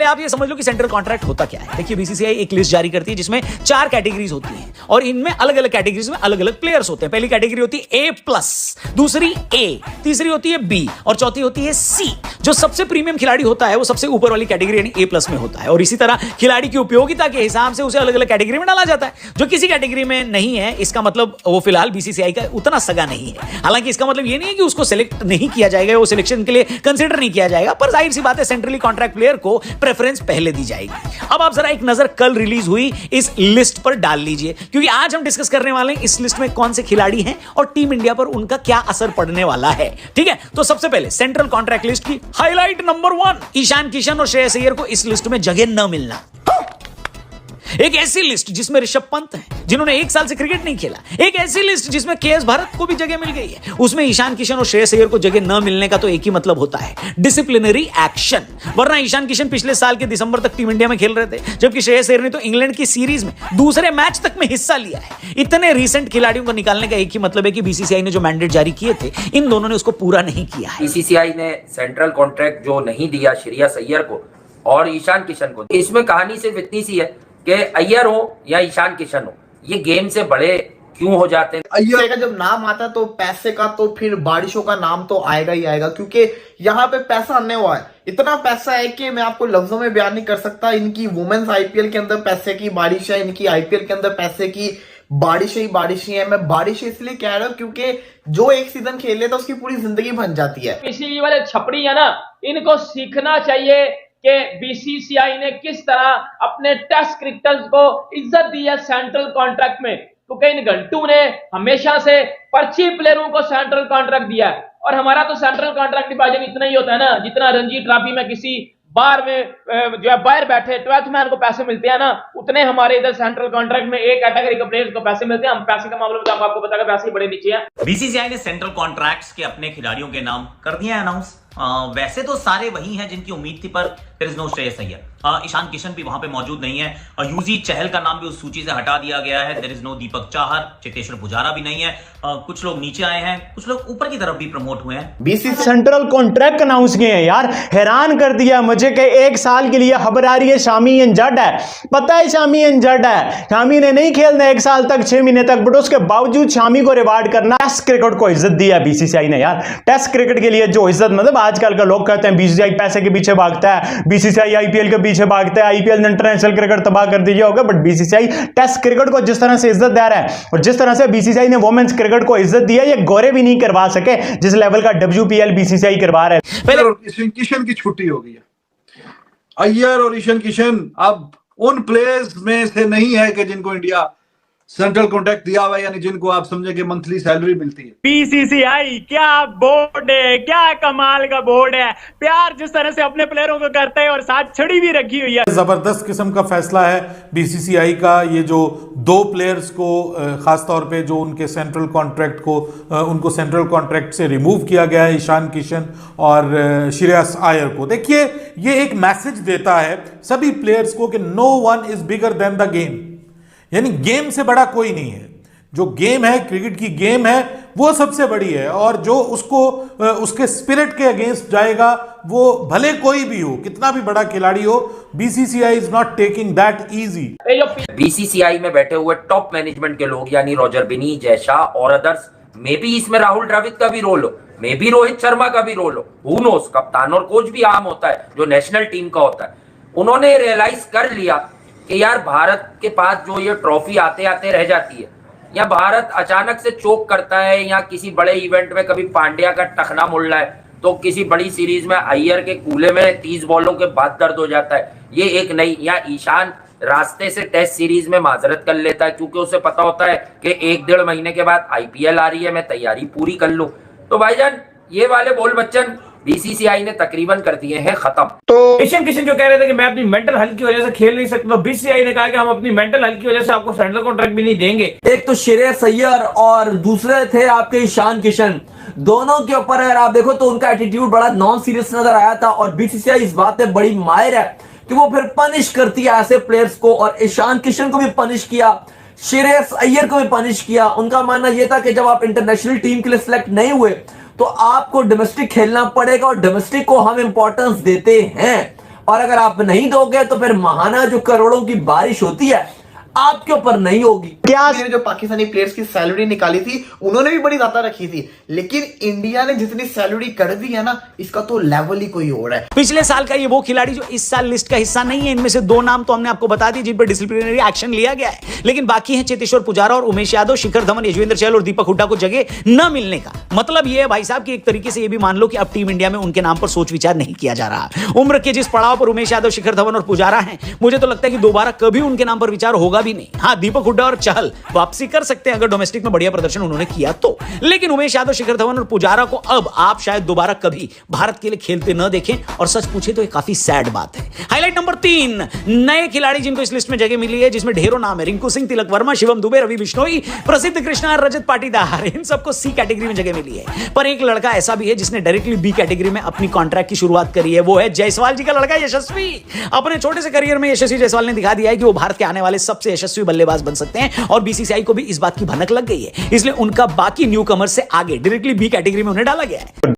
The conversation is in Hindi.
आप ये समझ लो कि सेंट्रल कॉन्ट्रैक्ट होता क्या है। देखिए बीसीसीआई एक लिस्ट जारी करती है जिसमें 4 कैटेगरीज होती हैं और इनमें अलग अलग कैटेगरीज में अलग अलग प्लेयर्स होते हैं। पहली कैटेगरी होती है A+, दूसरी A, तीसरी होती है B और चौथी होती है C। जो सबसे प्रीमियम खिलाड़ी होता है वो सबसे ऊपर वाली कैटेगरी यानी A+ में होता है और इसी तरह खिलाड़ी की उपयोगिता के हिसाब से उसे अलग अलग कैटेगरी में डाला जाता है। जो किसी कैटेगरी में नहीं है इसका मतलब वो फिलहाल बीसीसीआई का उतना सगा नहीं है। हालांकि इसका मतलब ये नहीं है कि उसको सिलेक्ट नहीं किया जाएगा, वो सिलेक्शन के लिए कंसिडर नहीं किया जाएगा, पर जाहिर सी बात है सेंट्रली कॉन्ट्रैक्ट प्लेयर को प्रेफरेंस पहले दी जाएगी। अब आप जरा एक नजर कल रिलीज हुई इस लिस्ट पर डाल लीजिए, क्योंकि आज हम डिस्कस करने वाले हैं इस लिस्ट में कौन से खिलाड़ी हैं और टीम इंडिया पर उनका क्या असर पड़ने वाला है। ठीक है, तो सबसे पहले सेंट्रल कॉन्ट्रैक्ट लिस्ट की हाईलाइट नंबर 1, ईशान किशन और श्रेयस अय्यर को इस लिस्ट में जगह न मिलना। एक ऐसी लिस्ट जिसमें ऋषभ पंत है जिन्होंने 1 साल से क्रिकेट नहीं खेला, एक ऐसी लिस्ट जिसमें केएस भारत को भी जगह मिल गई है, उसमें ईशान किशन और श्रेयस अय्यर को जगह न मिलने का तो एक ही मतलब होता है, डिसिप्लिनरी एक्शन। वरना ईशान किशन पिछले साल के दिसंबर तक टीम इंडिया में खेल रहे थे, जबकि श्रेयस अय्यर ने तो इंग्लैंड की सीरीज में दूसरे मैच तक में हिस्सा लिया है। इतने रीसेंट खिलाड़ियों को निकालने का एक ही मतलब है कि बीसीसीआई ने जो मैंडेट जारी किए थे इन दोनों ने उसको पूरा नहीं किया है। बीसीसीआई ने सेंट्रल कॉन्ट्रैक्ट जो नहीं दिया श्रेयस अय्यर को और ईशान किशन को, इसमें कहानी सिर्फ इतनी सी है कि अय्यर हो या ईशान किशन हो, ये गेम से बड़े क्यों हो जाते हैं। अय्यर का जब नाम आता है तो पैसे का तो फिर बारिशों का नाम तो आएगा ही आएगा, क्योंकि यहाँ पे पैसा आने हुआ है। इतना पैसा है कि मैं आपको लफ्जों में बयान नहीं कर सकता। इनकी वुमेन्स आईपीएल के अंदर पैसे की बारिश है, इनकी आईपीएल के अंदर पैसे की बारिश ही बारिश है। मैं बारिश इसलिए कह रहा हूँ क्योंकि जो एक सीजन खेल लेता उसकी पूरी जिंदगी बन जाती है। इसीलिए वाले छपड़ी है ना, इनको सीखना चाहिए कि बीसीसीआई ने किस तरह अपने टेस्ट क्रिकेटर्स को इज्जत दी है सेंट्रल कॉन्ट्रैक्ट में, क्योंकि इन घंटू ने हमेशा से पर्ची प्लेयरों को सेंट्रल कॉन्ट्रैक्ट दिया है। और हमारा तो सेंट्रल कॉन्ट्रैक्ट भाईजान इतना ही होता है ना, जितना रणजी ट्रॉफी में किसी बार में जो है बाहर बैठे 12th मैन को पैसे मिलते हैं ना, उतने हमारे इधर सेंट्रल कॉन्ट्रैक्ट में एक कैटेगरी के प्लेयर्स को पैसे मिलते हैं। हम पैसे का मामले में आपको पता है पैसे ही बड़े नीचे हैं। बीसीसीआई ने सेंट्रल कॉन्ट्रैक्ट्स के अपने खिलाड़ियों के नाम कर दिए अनाउंस। वैसे तो सारे वही हैं जिनकी उम्मीद थी, पर there is no Shreyas Iyer. Ishan Kishan भी वहां पे मौजूद नहीं है। यूजी चहल का नाम भी उस सूची से हटा दिया गया है। There is no Deepak Chahar, Cheteshwar Pujara भी नहीं है। कुछ लोग नीचे आए हैं, कुछ लोग ऊपर की तरफ भी प्रमोट हुए हैं। बीसीसीआई सेंट्रल कॉन्ट्रैक्ट अनाउंस किए हैं यार, हैरान कर दिया मुझे कि 1 साल के लिए खबर आ रही है शामी इंजर्ड है। पता है शामी इंजर्ड है, शामी ने नहीं खेलना 1 साल तक, 6 महीने तक, बट उसके बावजूद शामी को रिवार्ड करना। टेस्ट क्रिकेट को इज्जत दी है बीसीसीआई ने यार। टेस्ट क्रिकेट के लिए जो इज्जत, मतलब आजकल का लोग कहते हैं बीसीसीआई पैसे के पीछे भागता है, बीसीसीआई आईपीएल के पीछे भागता है, आईपीएल इंटरनेशनल क्रिकेट तबाह कर दीजिए होगा, बट बीसीसीआई टेस्ट क्रिकेट को जिस तरह से इज्जत दे रहा है और जिस तरह से बीसीसीआई ने वुमेन्स क्रिकेट को इज्जत दी है, ये गोरे भी नहीं करवा सके जिस लेवल का WPL बीसीसीआई करवा रहा है। पहले किशन की छुट्टी हो गई है। अय्यर और ईशान किशन अब उन प्लेयर्स में से नहीं है कि जिनको इंडिया सेंट्रल कॉन्ट्रैक्ट दिया हुआ है, यानी जिनको आप समझे कि मंथली सैलरी मिलती है। बीसीसीआई क्या बोर्ड है, क्या कमाल का बोर्ड है। प्यार जिस तरह से अपने प्लेयरों को करता है और साथ छड़ी भी रखी हुई है। जबरदस्त किस्म का फैसला है बीसीसीआई का। ये जो 2 प्लेयर्स को खासतौर पे जो उनके सेंट्रल कॉन्ट्रैक्ट को उनको सेंट्रल कॉन्ट्रैक्ट से रिमूव किया गया है, ईशान किशन और श्रेयस अय्यर को। देखिए ये एक मैसेज देता है सभी प्लेयर्स को कि no one is bigger than the game, यानी गेम से बड़ा कोई नहीं है। जो गेम है, क्रिकेट की गेम है, वो सबसे बड़ी है और जो उसको उसके स्पिरिट के अगेंस्ट जाएगा वो भले कोई भी हो, कितना भी बड़ा खिलाड़ी हो, BCCI is not taking that easy. BCCI में बैठे हुए टॉप मैनेजमेंट के लोग यानी रॉजर बिनी, जयशाह और अदर्स, मे बी इसमें राहुल द्रविड़ का भी रोल हो, मे बी रोहित शर्मा का भी रोल हो, हू नोस। कप्तान और कोच भी आम होता है जो नेशनल टीम का होता है। उन्होंने रियलाइज कर लिया कि यार भारत के पास जो ये ट्रॉफी आते आते रह जाती है, या भारत अचानक से चोक करता है, या किसी बड़े इवेंट में कभी पांड्या का टखना मुड़ रहा है, तो किसी बड़ी सीरीज में अय्यर के कूले में 30 बॉलों के बाद दर्द हो जाता है, ये एक नई, या ईशान रास्ते से टेस्ट सीरीज में माजरत कर लेता है क्योंकि उसे पता होता है कि 1-1.5 महीने के बाद आईपीएल आ रही है, मैं तैयारी पूरी कर लूं। तो भाईजान ये वाले बोल बच्चन बीसीसीआई ने तकरीबन कर दिए हैं खत्म। तो ईशान किशन जो कह रहे थे कि मैं अपनी मेंटल हेल्थ की वजह से खेल नहीं सकता, तो बीसीसीआई ने कहा कि हम अपनी मेंटल हेल्थ की वजह से आपको सेंट्रल कॉन्ट्रैक्ट भी नहीं देंगे। एक तो श्रेयस अय्यर और दूसरे थे आपके ईशान किशन, दोनों के ऊपर अगर आप देखो तो उनका एटीट्यूड बड़ा नॉन सीरियस नजर आया था और बीसीसीआई इस बात में बड़ी माहिर है कि वो फिर पनिश करती है ऐसे प्लेयर्स को, और ईशान किशन को भी पनिश किया, श्रेयस अय्यर को भी पनिश किया। उनका मानना यह था कि जब आप इंटरनेशनल टीम के लिए सिलेक्ट नहीं हुए तो आपको डोमेस्टिक खेलना पड़ेगा और डोमेस्टिक को हम इंपॉर्टेंस देते हैं। और अगर आप नहीं दोगे तो फिर महाना जो करोड़ों की बारिश होती है आपके ऊपर नहीं होगी। क्या जो पाकिस्तानी प्लेयर्स की सैलरी निकाली थी उन्होंने भी बड़ी ज्यादा रखी थी, लेकिन इंडिया ने जितनी सैलरी कर दी है ना, इसका तो लेवल ही कोई और है। पिछले साल का ये वो खिलाड़ी जो इस साल लिस्ट का हिस्सा नहीं है। इनमें से 2 नाम तो हमने आपको बता दी जिन पर डिसिप्लिनरी एक्शन लिया गया है, लेकिन बाकी हैं चेतेश्वर पुजारा और उमेश यादव, शिखर धवन, यजुवेंद्र चहल और दीपक हुड्डा को जगह न मिलने का मतलब ये है भाई साहब कि एक तरीके से ये भी मान लो कि अब टीम इंडिया में उनके नाम पर सोच विचार नहीं किया जा रहा। उम्र के जिस पड़ाव पर उमेश यादव, शिखर धवन और पुजारा हैं, मुझे तो लगता है कि दोबारा कभी उनके नाम पर विचार होगा भी नहीं। हाँ, दीपक हुड्डा और चहल वापसी कर सकते हैं अगर डोमेस्टिक में बढ़िया प्रदर्शन उन्होंने किया तो, लेकिन उमेश यादव, शिखर धवन और पुजारा को अब आप शायद दोबारा कभी भारत के लिए खेलते न देखें, और सच पूछे तो ये काफी सैड बात है। हाईलाइट नंबर 3, नए खिलाड़ी जिनको इस लिस्ट में जगह मिली है, जिसमें ढेरों नाम है, रिंकू सिंह, तिलक वर्मा, शिवम दुबे, रवि बिश्नोई, प्रसिद्ध कृष्णा, रजत पाटीदार, इन सबको सी कैटेगरी में जगह मिली है। पर एक लड़का ऐसा भी है जिसने डायरेक्टली बी कैटेगरी में अपनी कॉन्ट्रैक्ट की शुरुआत करी है, वो है जायसवाल जी का लड़का यशस्वी। अपने छोटे से करियर में यशस्वी जायसवाल ने दिखा दिया है कि वो भारत के आने वाले सबसे यशस्वी बल्लेबाज बन सकते हैं, और बीसीसीआई को भी इस बात की भनक लग गई है, इसलिए उनका बाकी न्यूकमर से आगे डायरेक्टली बी कैटेगरी में उन्हें डाला गया है।